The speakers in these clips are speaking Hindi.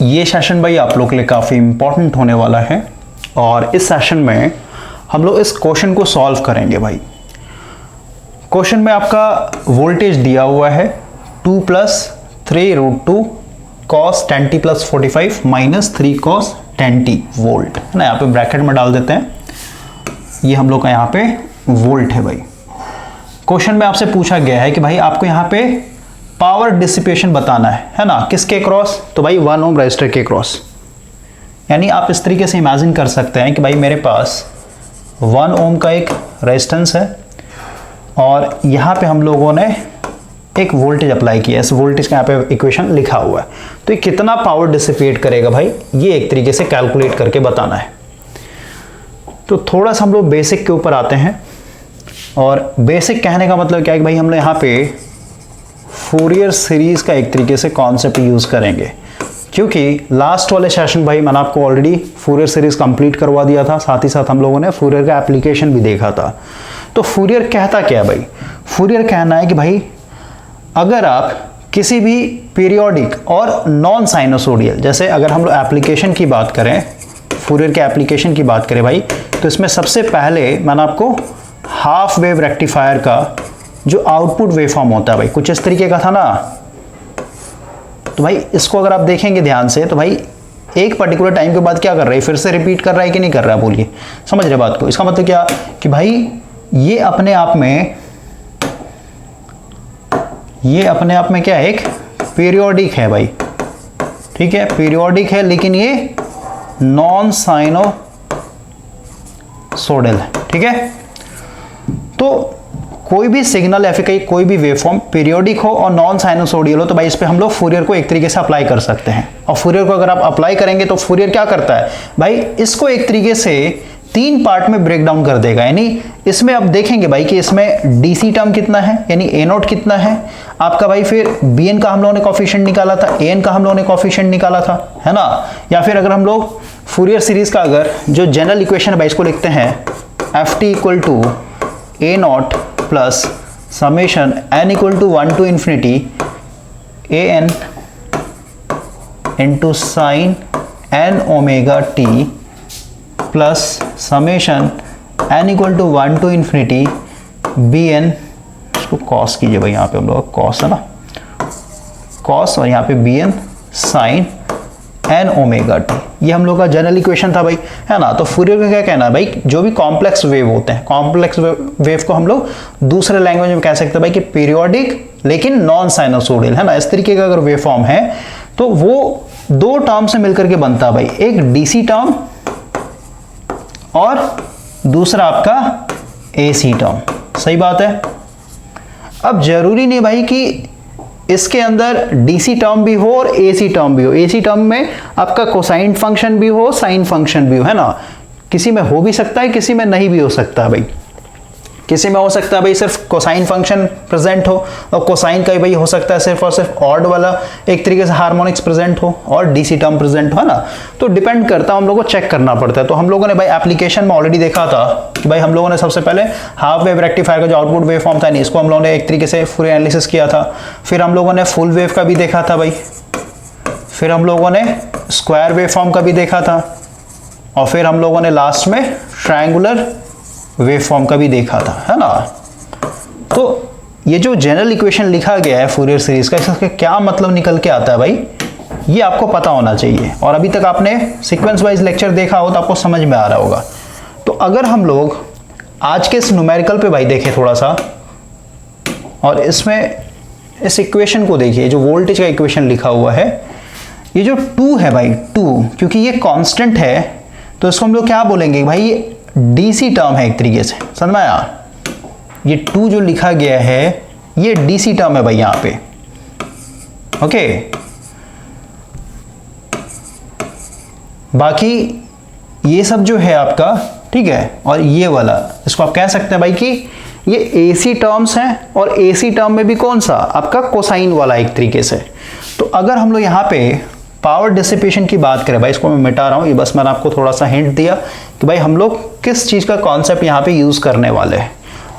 ये सेशन भाई आप लोग के लिए काफ़ी इम्पोर्टेंट होने वाला है और इस सेशन में हम लोग इस क्वेश्चन को सॉल्व करेंगे भाई। क्वेश्चन में आपका वोल्टेज दिया हुआ है 2 + 3√2 cos 10t + 45 - 3 cos 10t volt है ना। यहाँ पे ब्रैकेट में डाल देते हैं, ये हम लोग का यहाँ पे वोल्ट है भाई। क्वेश्चन में आपसे पूछा गया है कि भाई आपको यहाँ पे पावर डिसिपेशन बताना है ना, किसके क्रॉस? तो भाई 1 ओम रजिस्टर के क्रॉस। यानी आप इस तरीके से इमेजिन कर सकते हैं कि भाई मेरे पास 1 ओम का एक रेजिस्टेंस है और यहाँ पे हम लोगों ने एक वोल्टेज अप्लाई किया है। इस वोल्टेज का यहाँ पे इक्वेशन लिखा हुआ है, तो ये कितना पावर डिसिपेट करेगा भाई, ये एक तरीके से कैलकुलेट करके बताना है। तो थोड़ा सा हम लोग बेसिक के ऊपर आते हैं। और बेसिक कहने का मतलब क्या है कि भाई हम लोग यहाँ पे फूरियर सीरीज का एक तरीके से कॉन्सेप्ट यूज करेंगे, क्योंकि लास्ट वाले सेशन भाई मैंने आपको ऑलरेडी फूरियर सीरीज कंप्लीट करवा दिया था, साथ ही साथ हम लोगों ने फूरियर का एप्लीकेशन भी देखा था। तो फूरियर कहता क्या है भाई? फूरियर कहना है कि भाई अगर आप किसी भी पीरियोडिक और नॉन साइनोसोडियल, जैसे अगर हम लोग एप्लीकेशन की बात करें, फूरियर के एप्लीकेशन की बात करें भाई, तो इसमें सबसे पहले मैंने आपको हाफ वेव रेक्टिफायर का जो आउटपुट वेवफॉर्म होता है भाई, कुछ इस तरीके का था ना। तो भाई इसको अगर आप देखेंगे ध्यान से, तो भाई एक पर्टिकुलर टाइम के बाद क्या कर रहा है, फिर से रिपीट कर रहा है कि नहीं कर रहा है, बोलिए, समझ रहे बात को? इसका मतलब क्या कि भाई ये अपने आप में क्या है, एक पीरियोडिक है भाई, ठीक है, पीरियोडिक है, लेकिन ये नॉन साइनोसोडियल है, ठीक है। तो कोई भी सिग्नल या फिर कोई भी वेवफॉर्म पीरियोडिक हो और नॉन साइनोसोडियल हो, तो भाई इस पे हम लोग फूरियर को एक तरीके से अप्लाई कर सकते हैं। और फूरियर को अगर आप अप्लाई करेंगे तो फूरियर क्या करता है भाई, इसको एक तरीके से 3 पार्ट में ब्रेक डाउन कर देगा। यानी इसमें आप देखेंगे भाई कि इसमें डीसी टर्म कितना है, यानी ए नोट कितना है आपका भाई, फिर बीएन का हम लोगों ने कोफिशिएंट निकाला था, एन का हम लोगों ने कोफिशिएंट निकाला था, है ना। या फिर अगर हम लोग फूरियर सीरीज का अगर जो जनरल इक्वेशन है भाई, इसको लिखते हैं ft = a0 + summation n = 1 to ∞ an into sin n omega t plus summation n = 1 to ∞ bn, इसको cos कीजिए भाई, यहाँ पे हम लोग cos है ना, cos, और यहाँ पे bn sin n omega t, ये हम लोग का जनरल इक्वेशन था भाई, है ना। तो फूरियर का क्या कहना है भाई, जो भी कॉम्प्लेक्स वेव होते हैं, कॉम्प्लेक्स वेव को हम लोग दूसरे लैंग्वेज में कह सकते हैं भाई कि पीरियोडिक लेकिन नॉन साइनोसोडियल, है ना। इस तरीके का अगर वेव फॉर्म है तो वो 2 टर्म से मिलकर के बनता है भाई, एक डीसी टर्म और दूसरा आपका एसी टर्म, सही बात है। अब जरूरी नहीं भाई कि इसके अंदर डीसी टर्म भी हो और एसी टर्म भी हो। एसी टर्म में आपका कोसाइन फंक्शन भी हो, साइन फंक्शन भी हो, है ना। किसी में हो भी सकता है, किसी में नहीं भी हो सकता है भाई। किसी में हो सकता है भाई सिर्फ कोसाइन फंक्शन प्रेजेंट हो, और कोसाइन का भी भाई हो सकता है सिर्फ और सिर्फ ऑड वाला एक तरीके से हार्मोनिक्स प्रेजेंट हो और डीसी टर्म प्रेजेंट हो, है ना। तो डिपेंड करता है, हम लोगों को चेक करना पड़ता है। तो हम लोगों ने भाई एप्लीकेशन में ऑलरेडी देखा था कि भाई हम लोगों ने सबसे पहले हाफ वेव रेक्टिफायर का जो आउटपुट वेव फॉर्म था, नहीं, इसको हम लोगों ने एक तरीके से फूरियर एनालिसिस किया था। फिर हम लोगों ने फुल वेव का भी देखा था भाई, फिर हम लोगों ने स्क्वायर वेव फॉर्म का भी देखा था, और फिर हम लोगों ने लास्ट में ट्रायंगुलर वेवफॉर्म का भी देखा था, है ना। तो ये जो जनरल इक्वेशन लिखा गया है फूरियर सीरीज का, इसका क्या मतलब निकल के आता है भाई, ये आपको पता होना चाहिए। और अभी तक आपने सीक्वेंस वाइज लेक्चर देखा हो तो आपको समझ में आ रहा होगा। तो अगर हम लोग आज के इस न्यूमेरिकल पे भाई देखें थोड़ा सा, और इसमें इस इक्वेशन को देखिए, जो वोल्टेज का इक्वेशन लिखा हुआ है, ये जो 2 है भाई, 2, क्योंकि ये कांस्टेंट है तो इसको हम लोग क्या बोलेंगे भाई, ये डीसी टर्म है एक तरीके से, समझ में आया। ये 2 जो लिखा गया है ये डीसी टर्म है भाई यहां पे, ओके। बाकी ये सब जो है आपका, ठीक है, और ये वाला, इसको आप कह सकते हैं भाई कि ये एसी टर्म्स हैं, और एसी टर्म में भी कौन सा, आपका कोसाइन वाला एक तरीके से। तो अगर हम लोग यहाँ पे पावर डिसिपेशन की बात करें भाई, इसको मैं मिटा रहा हूँ, ये बस मैंने आपको थोड़ा सा हिंट दिया कि भाई हम लोग किस चीज़ का कॉन्सेप्ट यहाँ पे यूज़ करने वाले हैं।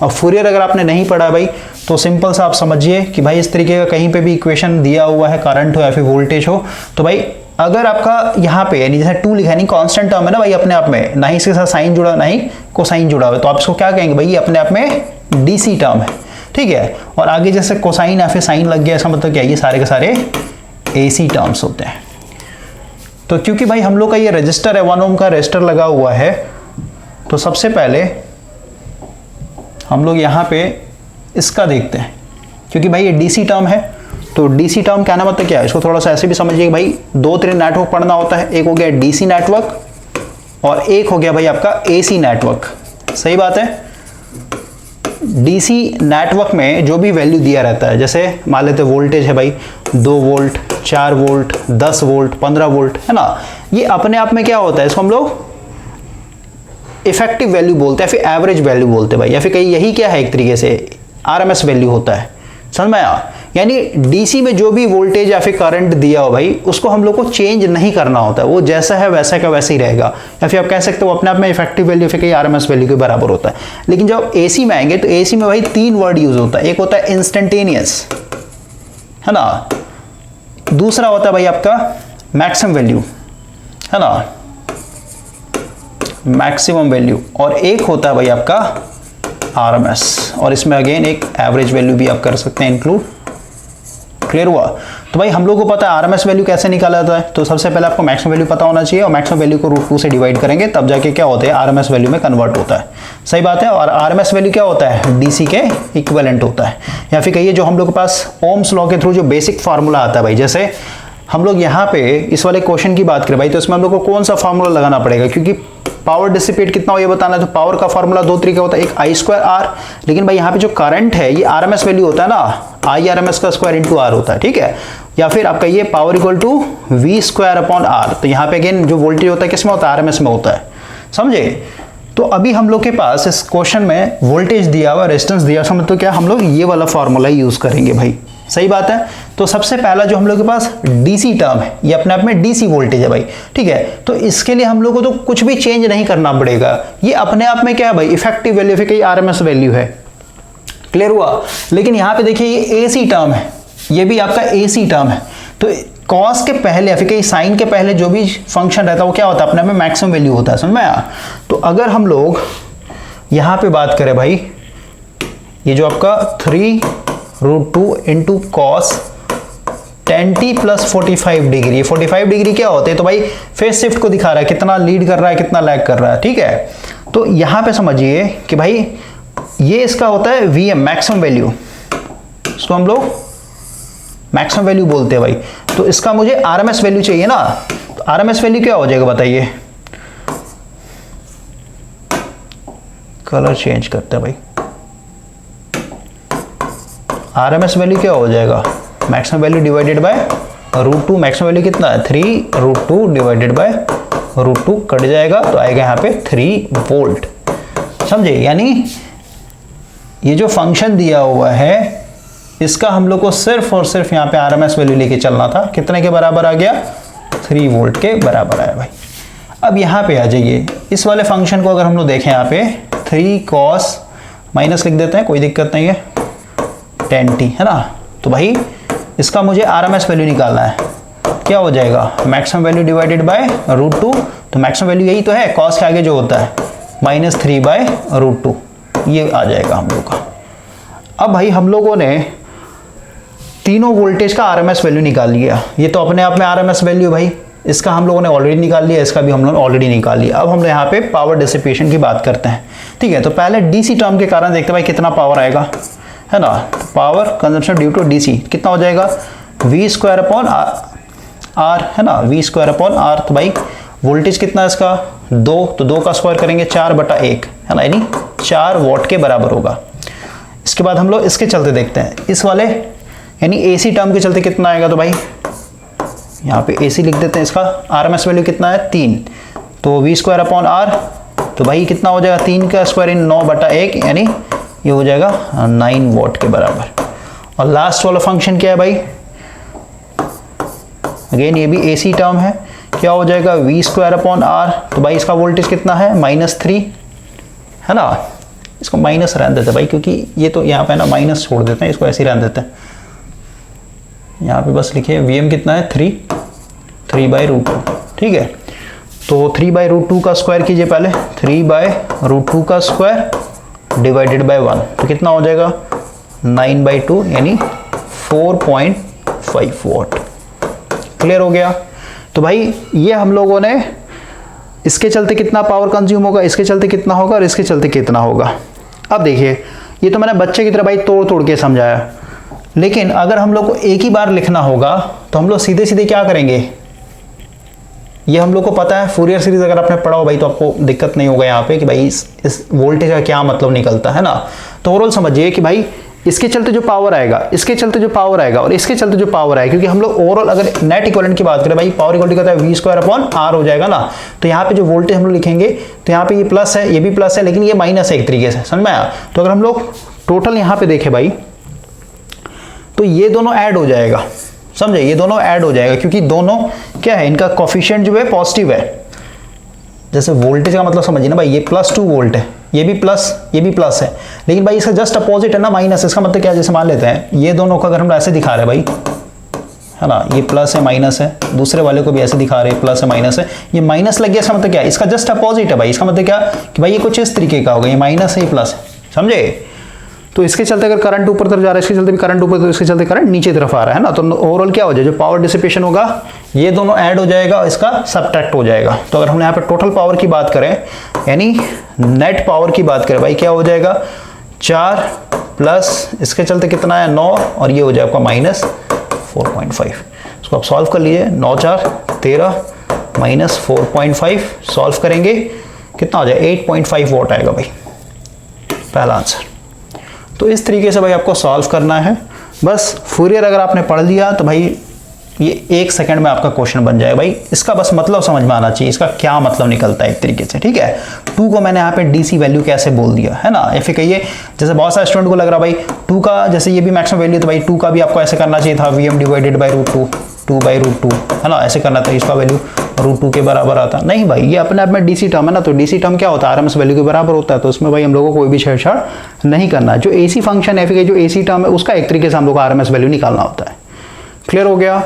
और फूरियर अगर आपने नहीं पढ़ा भाई तो सिंपल सा आप समझिए कि भाई इस तरीके का कहीं पे भी इक्वेशन दिया हुआ है, करंट हो या फिर वोल्टेज हो, तो भाई अगर आपका यहाँ पे यानी जैसे 2 लिखा है, नहीं कांस्टेंट टर्म है ना भाई अपने आप में, ना ही इसके साथ साइन जुड़ा ना ही कोसाइन जुड़ा हुआ है, तो आप इसको क्या कहेंगे भाई, ये अपने आप में डीसी टर्म है, ठीक है। और आगे जैसे कोसाइन या फिर साइन लग गया, इसका मतलब क्या है, ये सारे के सारे एसी टर्म्स होते हैं। तो क्योंकि भाई हम लोग का ये रजिस्टर है, 1 ओम का रजिस्टर लगा हुआ है, तो सबसे पहले हम लोग यहाँ पे इसका देखते हैं, क्योंकि भाई ये डीसी टर्म है। तो डीसी टर्म कहना मतलब क्या है, इसको थोड़ा सा ऐसे भी समझिए भाई, 2 नेटवर्क पढ़ना होता है, एक हो गया डीसी नेटवर्क और एक हो गया भाई आपका एसी नेटवर्क, सही बात है। डीसी नेटवर्क में जो भी वैल्यू दिया रहता है, जैसे मान लेते वोल्टेज है भाई 2 वोल्ट, 4 वोल्ट, 10 वोल्ट, 15 वोल्ट, है ना, ये अपने आप में क्या होता है, इसको हम लोग इफेक्टिव वैल्यू बोलते हैं, फिर एवरेज वैल्यू बोलते हैं भाई, या फिर कहीं यही क्या है, एक तरीके से आरएमएस वैल्यू होता है, समझ में आया। यानी डीसी में जो भी वोल्टेज या फिर करंट दिया हो भाई, उसको हम लोग को चेंज नहीं करना होता है, वो जैसा है वैसा का वैसे ही रहेगा, या फिर आप कह सकते हो वो अपने आप में इफेक्टिव वैल्यू फिर कहीं आरएमएस वैल्यू के बराबर होता है। लेकिन जब एसी में आएंगे तो एसी में भाई 3 वर्ड यूज होता है, एक होता है इंस्टेंटेनियस, है ना, दूसरा होता है भाई आपका मैक्सिमम वैल्यू, है ना, मैक्सिमम वैल्यू, और एक होता है भाई आपका आरएमएस, और इसमें अगेन एक एवरेज वैल्यू भी आप कर सकते हैं इंक्लूड। क्लियर हुआ। तो भाई हम लोग को पता है आरएमएस वैल्यू कैसे निकाला जाता है, तो सबसे पहले आपको मैक्सिमम वैल्यू पता होना चाहिए, और मैक्सिमम वैल्यू को √2 से डिवाइड करेंगे तब जाके क्या होता है, आरएमएस वैल्यू में कन्वर्ट होता है, सही बात है। और आरएमएस वैल्यू क्या होता है, डीसी के इक्विवेलेंट होता है, या फिर कहिए जो हम लोग के पास ओम्स लॉ के थ्रू जो बेसिक फार्मूला आता है भाई, जैसे हम लोग यहाँ पे इस वाले क्वेश्चन की बात करें भाई, तो इसमें हम लोग को कौन सा फार्मूला लगाना पड़ेगा, क्योंकि पावर डिसिपेट कितना हो ये बताना है, तो पावर का फार्मूला 2 तरीके होता है, एक I²R, लेकिन भाई यहाँ पे जो करंट है ये आरएमएस वैल्यू होता है ना, IRMS का स्क्वायर इंटू R होता है, ठीक है। या फिर आपका ये पावर इक्वल टू V²/R, तो यहाँ पे अगेन जो वोल्टेज होता है किसमें होता है, आरएमएस में होता है, समझे। तो अभी हम लोग के पास इस क्वेश्चन में वोल्टेज दिया हुआ, रेजिस्टेंस दिया हुआ, मतलब क्या हम लोग ये वाला फार्मूला यूज करेंगे भाई, सही बात है। तो सबसे पहला जो हम लोग के पास डीसी टर्म है, ये अपने आप में डीसी वोल्टेज है भाई, ठीक है। तो इसके लिए हम लोग को तो कुछ भी चेंज नहीं करना पड़ेगा, ये अपने आप में क्या है भाई, इफेक्टिव वैल्यू फिर कहीं आरएमएस वैल्यू है, क्लियर हुआ। लेकिन यहाँ पे देखिए ये एसी टर्म है, ये भी आपका एसी टर्म है, तो कॉस के पहले या फिर कहीं साइन के पहले जो भी फंक्शन रहता है वो क्या होता है, अपने आप में मैक्सिमम वैल्यू होता है, समझ में आया। तो अगर हम लोग यहाँ पे बात करें भाई, ये जो आपका 3√2 into cos 10t + 45 degree, 45 degree क्या होते हैं, तो भाई फेज शिफ्ट को दिखा रहा है, कितना लीड कर रहा है कितना लैग कर रहा है, ठीक है। तो यहाँ पे समझिए कि भाई ये इसका होता है VM मैक्सिमम वैल्यू, इसको हम लोग मैक्सिमम वैल्यू बोलते हैं भाई। तो इसका मुझे आरएमएस वैल्यू चाहिए ना, तो आरएमएस वैल्यू क्या हो जाएगा बताइए, कलर चेंज करते हैं भाई, आरएमएस वैल्यू क्या हो जाएगा, maximum value divided by √2, maximum value कितना है 3√2 डिवाइडेड बाय √2 कट जाएगा, तो आएगा यहाँ पे 3 वोल्ट, समझे। यानी ये जो फंक्शन दिया हुआ है इसका हम लोग को सिर्फ और सिर्फ यहाँ पे आरएमएस वैल्यू लेके चलना था, कितने के बराबर आ गया, 3 वोल्ट के बराबर आया भाई। अब यहाँ पे आ जाइए, इस वाले फंक्शन को अगर हम लोग देखें यहाँ पे 3 cos माइनस लिख देते हैं, कोई दिक्कत नहीं है, 10t है ना। तो भाई इसका मुझे आरएमएस वैल्यू निकालना है, क्या हो जाएगा, मैक्सिमम वैल्यू डिवाइडेड बाय √2, तो मैक्सिमम वैल्यू यही तो है, कॉस के आगे जो होता है -3/√2, ये आ जाएगा हम लोग का। अब भाई हम लोगों ने तीनों वोल्टेज का आरएमएस वैल्यू निकाल लिया, ये तो अपने आप में आरएमएस वैल्यू भाई, इसका हम लोगों ने ऑलरेडी निकाल लिया, इसका भी हम लोग ऑलरेडी निकाल लिया। अब हम लोग यहाँ पे पावर डिसिपेशन की बात करते हैं, ठीक है। तो पहले डीसी टर्म के कारण देखते हैं भाई कितना पावर आएगा, है ना। Power consumption due to DC कितना हो जाएगा, V²/R, है ना, V²/R। तो भाई वोल्टेज कितना है इसका 2, तो 2 का स्क्वायर करेंगे 4/1, है ना, यानी 4 वॉट के बराबर होगा। इसके बाद हम लोग इसके चलते देखते हैं, इस वाले यानी एसी टर्म के चलते कितना आएगा, तो भाई यहाँ पे एसी लिख देते हैं, इसका आरएमएस वैल्यू कितना है 3, तो V²/R, तो भाई कितना हो जाएगा 3 का स्क्वायर इन 9/1, यानी ये हो जाएगा 9 वॉट के बराबर। और लास्ट वाला फंक्शन क्या है भाई, अगेन ये भी एसी टर्म है, क्या हो जाएगा V²/R, तो भाई इसका वोल्टेज कितना है -3, है ना। इसको माइनस रहने देते हैं भाई, क्योंकि ये तो यहाँ पे ना माइनस छोड़ देते हैं, इसको ऐसे ही रहने देते हैं। यहाँ पे बस लिखिए VM कितना है 3 3/√2, ठीक है। तो 3/√2 का स्क्वायर कीजिए पहले, 3/√2 का स्क्वायर डिवाइडेड बाय 1, तो कितना हो जाएगा 9/2 यानी 4.5 वॉट। क्लियर हो गया। तो भाई ये हम लोगों ने इसके चलते कितना पावर कंज्यूम होगा, इसके चलते कितना होगा और इसके चलते कितना होगा। अब देखिए ये तो मैंने बच्चे की तरह भाई तोड़ तोड़ के समझाया, लेकिन अगर हम लोग को एक ही बार लिखना होगा तो हम लोग सीधे सीधे क्या करेंगे, ये हम लोग को पता है, फूरियर सीरीज अगर आपने पढ़ा हो भाई तो आपको दिक्कत नहीं होगा यहाँ पे कि भाई इस वोल्टेज का क्या मतलब निकलता है ना। तो ओवरऑल समझिए कि भाई इसके चलते जो पावर आएगा, इसके चलते जो पावर आएगा और इसके चलते जो पावर आएगा, क्योंकि हम लोग ओवरऑल अगर नेट इक्विवेलेंट की बात करें भाई, पावर इक्वलिटी का V²/R हो जाएगा ना। तो यहाँ पे जो वोल्टेज हम लोग लिखेंगे तो यहाँ पे ये प्लस है, ये भी प्लस है, लेकिन ये माइनस है एक तरीके से, समझ में आया। तो अगर हम लोग टोटल यहाँ पे देखें भाई तो ये दोनों ऐड हो जाएगा, समझे, ये दोनों ऐड हो जाएगा, क्योंकि दोनों क्या है, इनका कोफिशिएंट जो है पॉजिटिव है। जैसे वोल्टेज का मतलब समझिए ना भाई, ये +2 वोल्ट है, ये भी प्लस, ये भी प्लस है, लेकिन भाई इसका जस्ट अपोजिट है ना माइनस। इसका मतलब क्या, जैसे मान लेते हैं ये दोनों को अगर हम ऐसे दिखा रहे हैं भाई, है ना, ये प्लस है माइनस है, दूसरे वाले को भी ऐसे दिखा रहे हैं प्लस है माइनस है, ये माइनस लग गया, इसका मतलब क्या है, इसका जस्ट अपोजिट है भाई। इसका मतलब क्या कि भाई ये कुछ इस तरीके का होगा, ये माइनस है, ये प्लस है, समझे। तो इसके चलते अगर करंट ऊपर तरफ जा रहा है, इसके चलते भी करंट ऊपर, तो इसके चलते करंट नीचे तरफ आ रहा है ना। तो ओवरऑल क्या हो जाए, जो पावर डिसिपेशन होगा ये दोनों ऐड हो जाएगा और इसका सबट्रैक्ट हो जाएगा। तो अगर हम यहाँ पे टोटल पावर की बात करें, यानी नेट पावर की बात करें भाई, क्या हो जाएगा 4 प्लस इसके चलते कितना है 9 और ये हो जाए आपका -4.5। इसको आप सॉल्व कर लीजिए, 9 4 13 -4.5 सॉल्व करेंगे कितना हो जाए 8.5 वॉट आएगा भाई, पहला आंसर। तो इस तरीके से भाई आपको सॉल्व करना है। बस फूरियर अगर आपने पढ़ लिया तो भाई ये 1 सेकंड में आपका क्वेश्चन बन जाए भाई। इसका बस मतलब समझ में आना चाहिए, इसका क्या मतलब निकलता है एक तरीके से, ठीक है। 2 को मैंने यहाँ पे डीसी वैल्यू कैसे बोल दिया है ना, या फिर कहिए जैसे बहुत सारे स्टूडेंट को लग रहा भाई 2 का जैसे ये भी मैक्सिमम वैल्यू, तो भाई 2 का भी आपको ऐसे करना चाहिए था, Vm/√2 2/√2 है ना, ऐसे करना था, इसका वैल्यू √2 के बराबर आता। नहीं भाई, ये अपने आप में डीसी टर्म है ना, तो डीसी टर्म क्या होता है, आरएमएस वैल्यू के बराबर होता है। तो उसमें भाई हम लोगों को कोई भी छेड़छाड़ नहीं करना। जो एसी फंक्शन है, फिर जो एसी टर्म है, उसका एक तरीके से हम लोग को आरएमएस वैल्यू निकालना होता है। क्लियर हो गया।